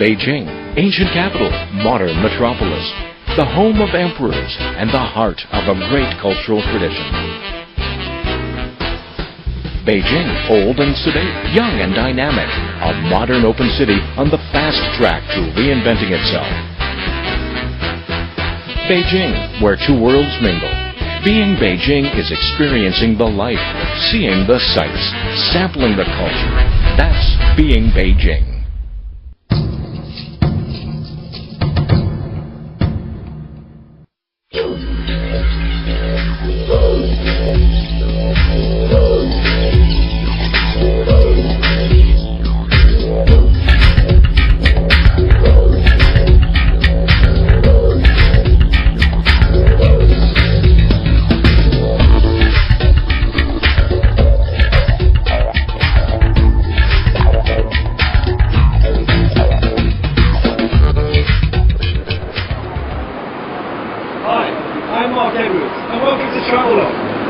Beijing, ancient capital, modern metropolis, the home of emperors, and the heart of a great cultural tradition. Beijing, old and sedate, young and dynamic, a modern open city on the fast track to reinventing itself. Beijing, where two worlds mingle. Being Beijing is experiencing the life, seeing the sights, sampling the culture. That's being Beijing.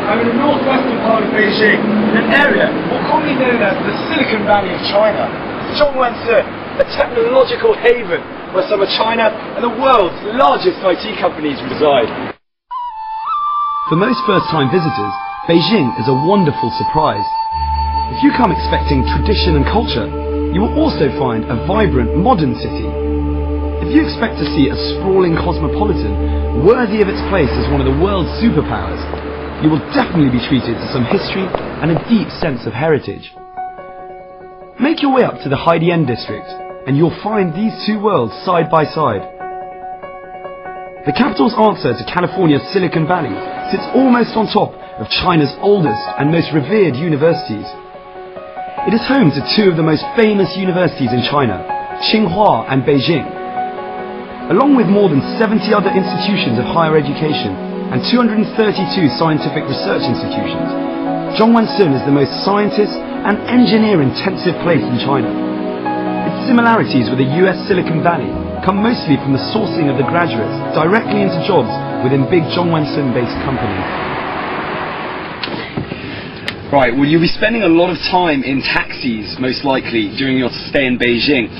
I'm in the northwestern part of Beijing, in an area more commonly known as the Silicon Valley of China. Zhongguancun, a technological haven where some of China and the world's largest IT companies reside. For most first-time visitors, Beijing is a wonderful surprise. If you come expecting tradition and culture, you will also find a vibrant, modern city. If you expect to see a sprawling cosmopolitan, worthy of its place as one of the world's superpowers, you will definitely be treated to some history and a deep sense of heritage. Make your way up to the Haidian district, and you'll find these two worlds side by side. The capital's answer to California's Silicon Valley sits almost on top of China's oldest and most revered universities. It is home to two of the most famous universities in China, Tsinghua and Beijing. Along with more than 70 other institutions of higher education and 232 scientific research institutions, Zhongguancun is the most scientist and engineer-intensive place in China. Its similarities with the US Silicon Valley come mostly from the sourcing of the graduates directly into jobs within big Zhongguancun-based companies. Right, well, you'll be spending a lot of time in taxis, most likely, during your stay in Beijing.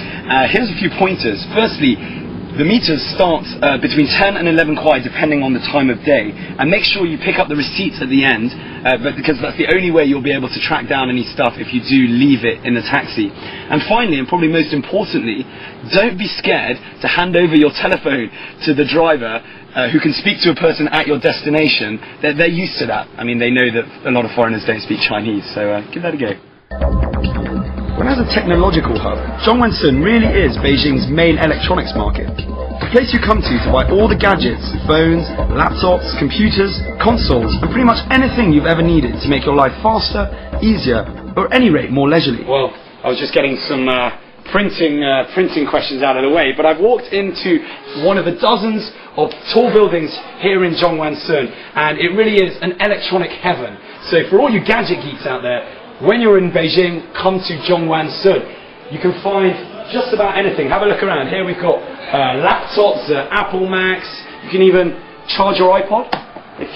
Here's a few pointers. Firstly, the meters start between 10 and 11 kuai, depending on the time of day. And make sure you pick up the receipts at the end, because that's the only way you'll be able to track down any stuff if you do leave it in the taxi. And finally, and probably most importantly, don't be scared to hand over your telephone to the driver who can speak to a person at your destination. They're used to that. I mean, they know that a lot of foreigners don't speak Chinese, so give that a go. Well, as a technological hub, Zhongguancun really is Beijing's main electronics market. The place you come to buy all the gadgets, phones, laptops, computers, consoles, and pretty much anything you've ever needed to make your life faster, easier, or at any rate more leisurely. Well, I was just getting some printing questions out of the way, but I've walked into one of the dozens of tall buildings here in Zhongguancun, and it really is an electronic heaven. So for all you gadget geeks out there, when you're in Beijing, come to Zhongguancun. You can find just about anything. Have a look around. Here we've got laptops, Apple Macs. You can even charge your iPod if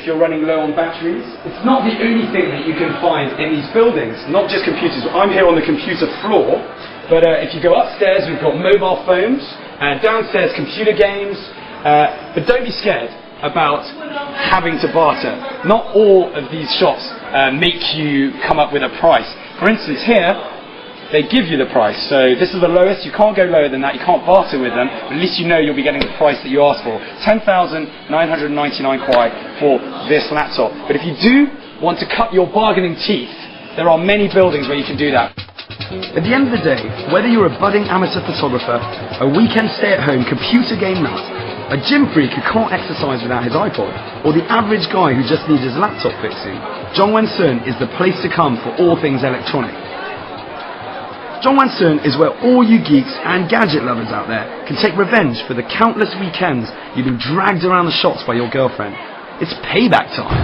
you're running low on batteries. It's not the only thing that you can find in these buildings, not just computers. I'm here on the computer floor, but if you go upstairs, we've got mobile phones, downstairs computer games, but don't be scared about having to barter. Not all of these shops make you come up with a price. For instance, here they give you the price, so this is the lowest. You can't go lower than that. You can't barter with them, but at least you know you'll be getting the price that you asked for. 10,999 kuai for this laptop. But if you do want to cut your bargaining teeth, there are many buildings where you can do that. At the end of the day, whether you're a budding amateur photographer, a weekend stay-at-home computer game nut, a gym freak who can't exercise without his iPod, or the average guy who just needs his laptop fixing, Zhongguancun is the place to come for all things electronic. Zhongguancun is where all you geeks and gadget lovers out there can take revenge for the countless weekends you've been dragged around the shops by your girlfriend. It's payback time.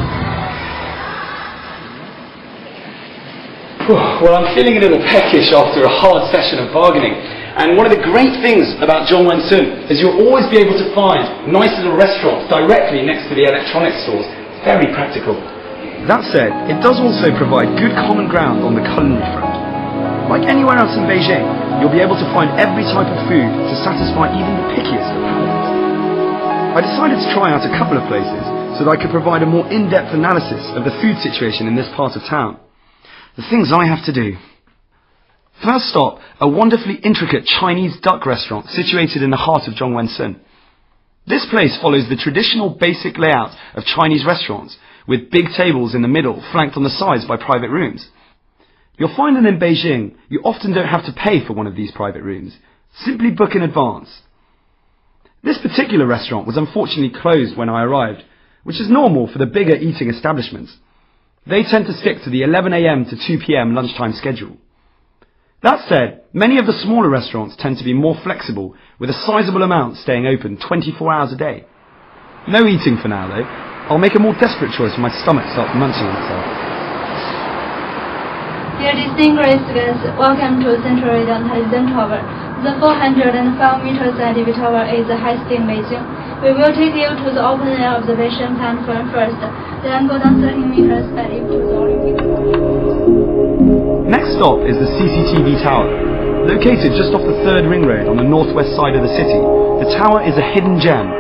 Well, I'm feeling a little peckish after a hard session of bargaining. And one of the great things about Zhongguancun is you'll always be able to find nice little restaurants directly next to the electronics stores. Very practical. That said, it does also provide good common ground on the culinary front. Like anywhere else in Beijing, you'll be able to find every type of food to satisfy even the pickiest of palates. I decided to try out a couple of places so that I could provide a more in-depth analysis of the food situation in this part of town. The things I have to do. First stop, a wonderfully intricate Chinese duck restaurant situated in the heart of Zhongwensun. This place follows the traditional basic layout of Chinese restaurants, with big tables in the middle flanked on the sides by private rooms. You'll find that in Beijing, you often don't have to pay for one of these private rooms. Simply book in advance. This particular restaurant was unfortunately closed when I arrived, which is normal for the bigger eating establishments. They tend to stick to the 11 a.m. to 2 p.m. lunchtime schedule. That said, many of the smaller restaurants tend to be more flexible, with a sizable amount staying open 24 hours a day. No eating for now though. I'll make a more desperate choice when my stomach starts munching on itself. Dear distinguished guests, welcome to Central Radiant Television Tower. The 405 meters elevator tower is the highest in Beijing. We will take you to the open air observation platform first, then go down 13 meters by lift to the Olympic. Next stop is the CCTV tower. Located just off the 3rd ring road on the northwest side of the city, the tower is a hidden gem.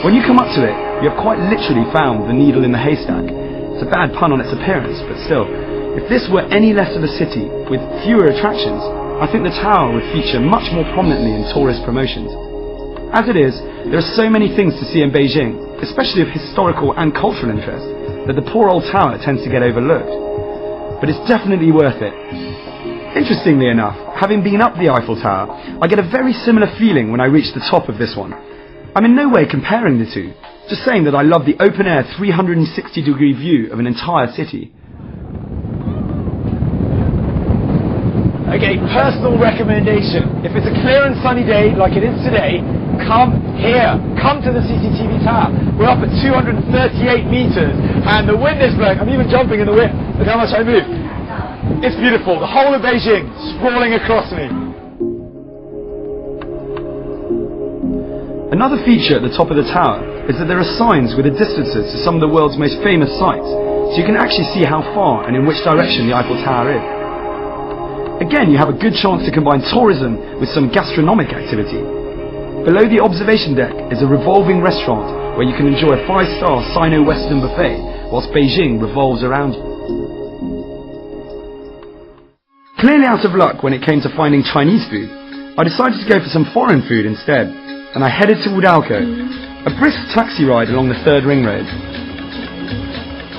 When you come up to it, you have quite literally found the needle in the haystack. It's a bad pun on its appearance, but still, if this were any less of a city with fewer attractions, I think the tower would feature much more prominently in tourist promotions. As it is, there are so many things to see in Beijing, especially of historical and cultural interest, that the poor old tower tends to get overlooked. But it's definitely worth it. Interestingly enough, having been up the Eiffel Tower, I get a very similar feeling when I reach the top of this one. I'm in no way comparing the two, just saying that I love the open-air 360-degree view of an entire city. Okay, personal recommendation. If it's a clear and sunny day like it is today, come here. Come to the CCTV tower. We're up at 238 meters and the wind is blowing. I'm even jumping in the wind. Look how much I move. It's beautiful. The whole of Beijing sprawling across me. Another feature at the top of the tower is that there are signs with the distances to some of the world's most famous sites, so you can actually see how far and in which direction the Eiffel Tower is. Again, you have a good chance to combine tourism with some gastronomic activity. Below the observation deck is a revolving restaurant where you can enjoy a 5-star Sino-Western buffet whilst Beijing revolves around you. Clearly out of luck when it came to finding Chinese food, I decided to go for some foreign food instead, and I headed to Wudalco, a brisk taxi ride along the 3rd ring road.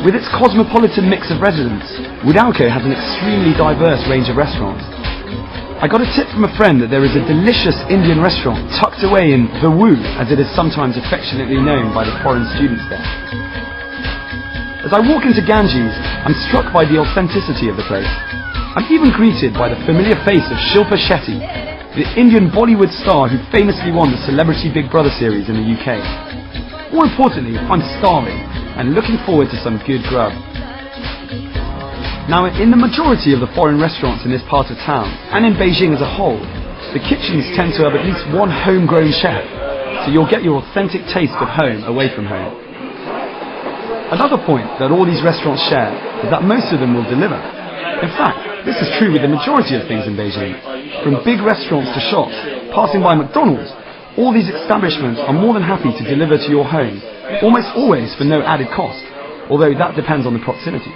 With its cosmopolitan mix of residents, Wudalco has an extremely diverse range of restaurants. I got a tip from a friend that there is a delicious Indian restaurant tucked away in the Wu, as it is sometimes affectionately known by the foreign students there. As I walk into Ganges, I'm struck by the authenticity of the place. I'm even greeted by the familiar face of Shilpa Shetty, the Indian Bollywood star who famously won the Celebrity Big Brother series in the UK. More importantly, I'm starving and looking forward to some good grub. Now, in the majority of the foreign restaurants in this part of town, and in Beijing as a whole, the kitchens tend to have at least one homegrown chef, so you'll get your authentic taste of home away from home. Another point that all these restaurants share is that most of them will deliver. In fact, this is true with the majority of things in Beijing. From big restaurants to shops, passing by McDonald's, all these establishments are more than happy to deliver to your home, almost always for no added cost, although that depends on the proximity.